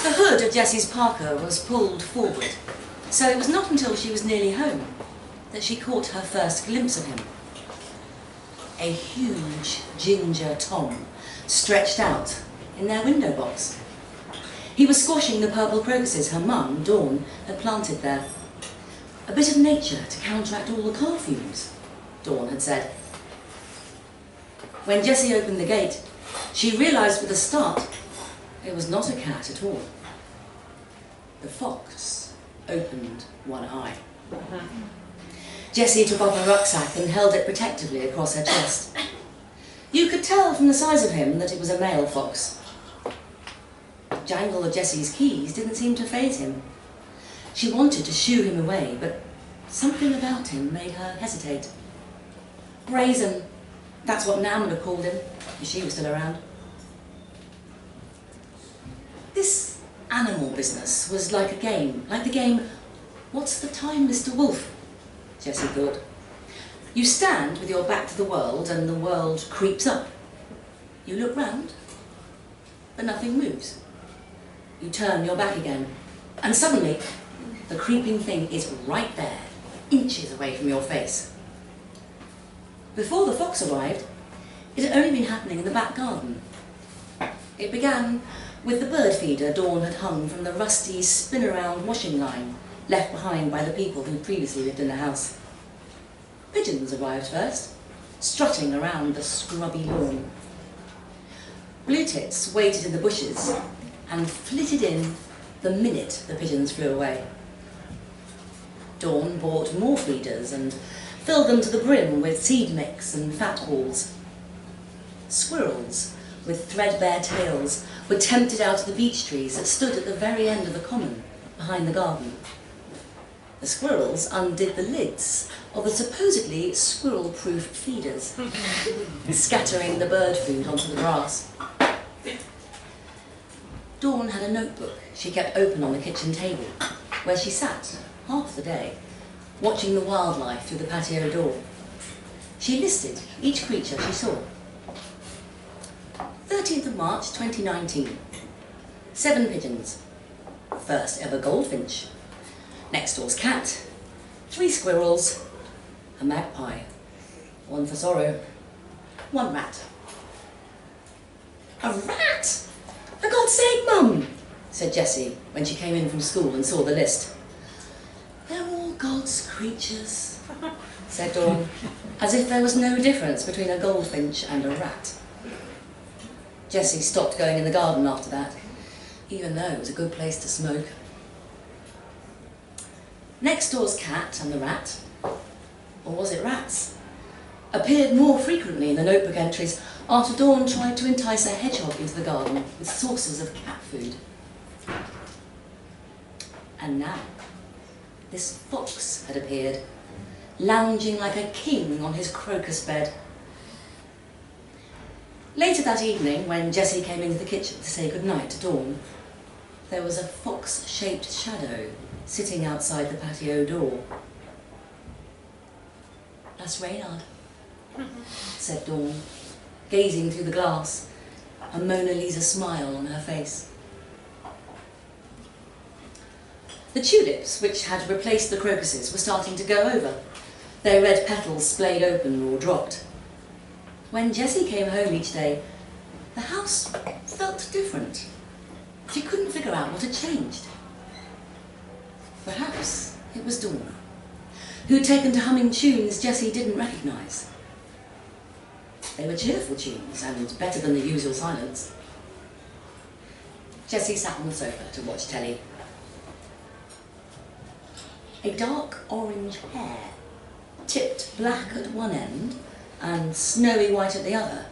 The hood of Jessie's parka was pulled forward, so it was not until she was nearly home that she caught her first glimpse of him. A huge ginger Tom stretched out in their window box. He was squashing the purple crocuses her mum, Dawn, had planted there. A bit of nature to counteract all the car fumes, Dawn had said. When Jessie opened the gate, she realised with a start it was not a cat at all. The fox opened one eye. Jessie took off her rucksack and held it protectively across her chest. You could tell from the size of him that it was a male fox. The jangle of Jessie's keys didn't seem to faze him. She wanted to shoo him away, but something about him made her hesitate. Brazen, that's what Nan would have called him, if she was still around. This animal business was like a game, like the game, What's the Time, Mr. Wolf? Jessie thought. You stand with your back to the world and the world creeps up. You look round, but nothing moves. You turn your back again, and suddenly the creeping thing is right there, inches away from your face. Before the fox arrived, it had only been happening in the back garden. It began with the bird feeder Dawn had hung from the rusty spin-around washing line left behind by the people who previously lived in the house. Pigeons arrived first, strutting around the scrubby lawn. Blue tits waited in the bushes and flitted in the minute the pigeons flew away. Dawn bought more feeders and filled them to the brim with seed mix and fat balls. Squirrels with threadbare tails were tempted out of the beech trees that stood at the very end of the common behind the garden. The squirrels undid the lids of the supposedly squirrel-proof feeders, scattering the bird food onto the grass. Dawn had a notebook she kept open on the kitchen table, where she sat half the day, watching the wildlife through the patio door. She listed each creature she saw. 13th of March 2019. 7 pigeons. First ever goldfinch. Next door's cat. 3 squirrels. A magpie. 1 for sorrow. 1 rat. A rat? For God's sake, Mum, said Jessie when she came in from school and saw the list. They're all God's creatures, said Dawn, as if there was no difference between a goldfinch and a rat. Jessie stopped going in the garden after that, even though it was a good place to smoke. Next door's cat and the rat, or was it rats, appeared more frequently in the notebook entries after Dawn tried to entice a hedgehog into the garden with saucers of cat food. And now, this fox had appeared, lounging like a king on his crocus bed. Later that evening, when Jessie came into the kitchen to say goodnight to Dawn, there was a fox-shaped shadow sitting outside the patio door. That's Reynard, said Dawn, gazing through the glass, a Mona Lisa smile on her face. The tulips, which had replaced the crocuses, were starting to go over, their red petals splayed open or dropped. When Jessie came home each day, the house felt different. She couldn't figure out what had changed. Perhaps it was Dawn, who'd taken to humming tunes Jessie didn't recognise. They were cheerful tunes and better than the usual silence. Jessie sat on the sofa to watch telly. A dark orange hair, tipped black at one end and snowy white at the other,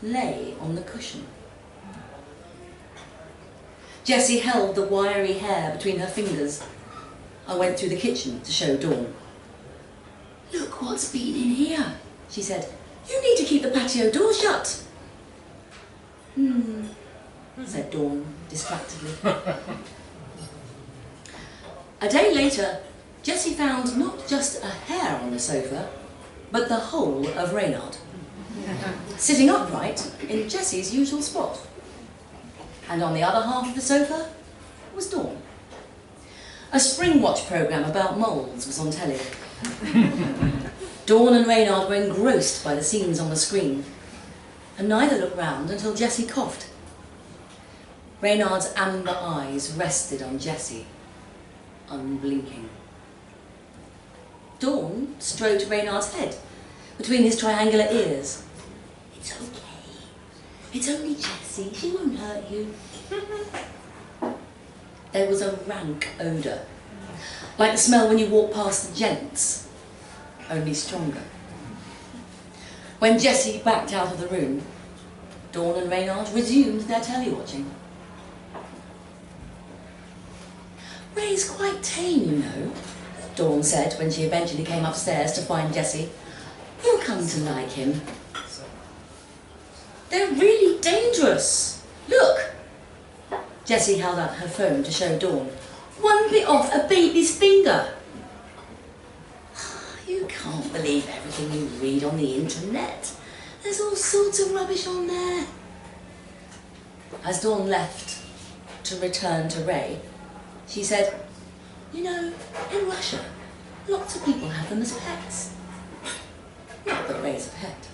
lay on the cushion. Jessie held the wiry hair between her fingers. I went through the kitchen to show Dawn. Look what's been in here, she said. You need to keep the patio door shut. Said Dawn distractedly. A day later, Jessie found not just a hair on the sofa, but the whole of Reynard, sitting upright in Jessie's usual spot. And on the other half of the sofa was Dawn. A Spring Watch programme about moles was on telly. Dawn and Reynard were engrossed by the scenes on the screen, and neither looked round until Jessie coughed. Reynard's amber eyes rested on Jessie, unblinking. Dawn stroked Reynard's head between his triangular ears. "It's okay. It's only Jessie. She won't hurt you." There was a rank odour, like the smell when you walk past the gents, only stronger. When Jessie backed out of the room, Dawn and Reynard resumed their telly-watching. "Ray's quite tame, you know," Dawn said when she eventually came upstairs to find Jessie. "You'll come to like him. They're really dangerous. Look!" Jessie held out her phone to show Dawn. "One bit off a baby's finger." "You can't believe everything you read on the internet. There's all sorts of rubbish on there." As Dawn left to return to Ray, she said, "You know, in Russia, lots of people have them as pets. Not that Ray's a pet."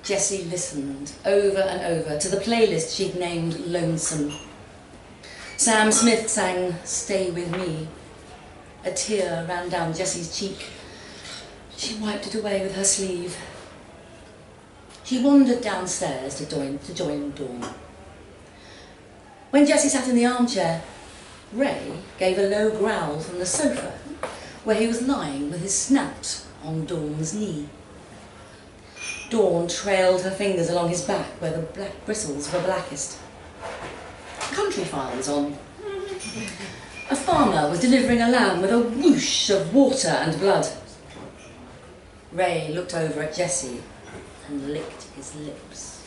Jessie listened over and over to the playlist she'd named Lonesome. Sam Smith sang "Stay With Me." A tear ran down Jessie's cheek. She wiped it away with her sleeve. She wandered downstairs to join Dawn. When Jessie sat in the armchair, Ray gave a low growl from the sofa, where he was lying with his snout on Dawn's knee. Dawn trailed her fingers along his back where the black bristles were blackest. Country File was on. A farmer was delivering a lamb with a whoosh of water and blood. Ray looked over at Jessie and licked his lips.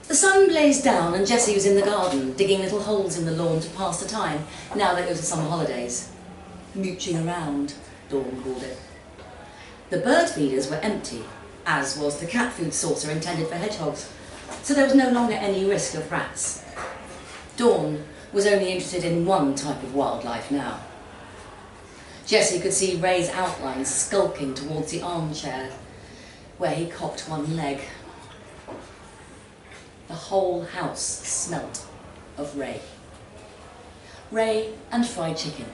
The sun blazed down and Jessie was in the garden, digging little holes in the lawn to pass the time, now that it was the summer holidays. Mooching around, Dawn called it. The bird feeders were empty, as was the cat food saucer intended for hedgehogs, so there was no longer any risk of rats. Dawn was only interested in one type of wildlife now. Jessie could see Ray's outlines skulking towards the armchair, where he cocked one leg. The whole house smelt of Ray. Ray and fried chicken.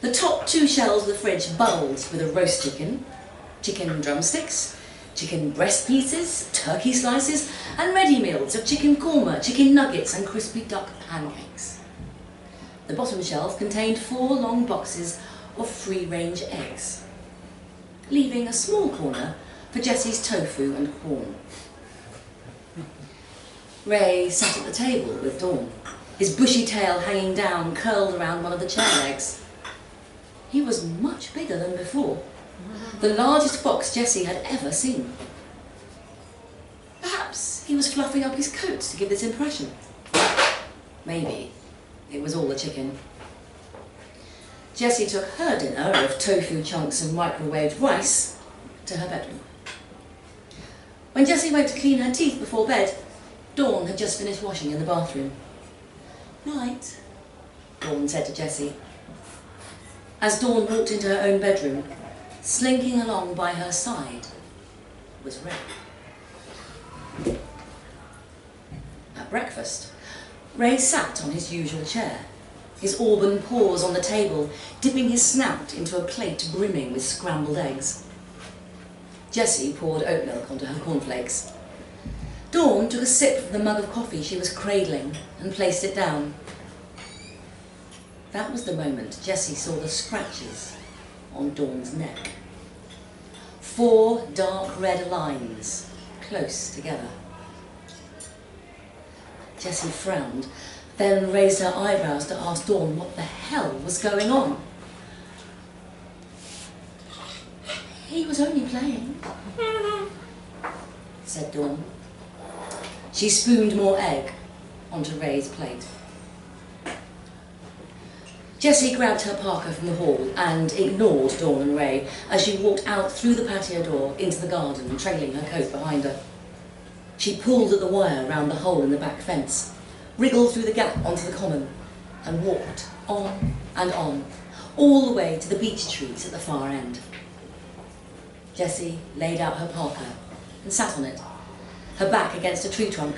The top two shelves of the fridge bulged with a roast chicken, chicken drumsticks, chicken breast pieces, turkey slices, and ready meals of chicken korma, chicken nuggets, and crispy duck pancakes. The bottom shelf contained 4 long boxes of free-range eggs, leaving a small corner for Jessie's tofu and corn. Ray sat at the table with Dawn, his bushy tail hanging down, curled around one of the chair legs. He was much bigger than before, the largest box Jessie had ever seen. Perhaps he was fluffing up his coat to give this impression. Maybe it was all the chicken. Jessie took her dinner of tofu chunks and microwaved rice to her bedroom. When Jessie went to clean her teeth before bed, Dawn had just finished washing in the bathroom. "Night," Dawn said to Jessie. As Dawn walked into her own bedroom, slinking along by her side was Ray. At breakfast, Ray sat on his usual chair, his auburn paws on the table, dipping his snout into a plate brimming with scrambled eggs. Jessie poured oat milk onto her cornflakes. Dawn took a sip from the mug of coffee she was cradling and placed it down. That was the moment Jessie saw the scratches on Dawn's neck. 4 dark red lines, close together. Jessie frowned, then raised her eyebrows to ask Dawn what the hell was going on. "He was only playing," said Dawn. She spooned more egg onto Ray's plate. Jessie grabbed her parka from the hall and ignored Dawn and Ray as she walked out through the patio door into the garden, trailing her coat behind her. She pulled at the wire round the hole in the back fence, wriggled through the gap onto the common, and walked on and on, all the way to the beech trees at the far end. Jessie laid out her parka and sat on it, her back against a tree trunk,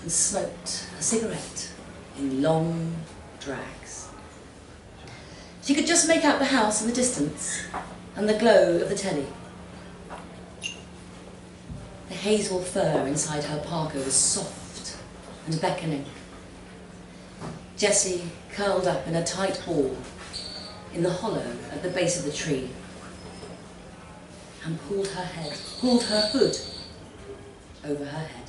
and smoked a cigarette in long drags. She could just make out the house in the distance and the glow of the telly. The hazel fur inside her parka was soft and beckoning. Jessie curled up in a tight ball in the hollow at the base of the tree and pulled her hood over her head.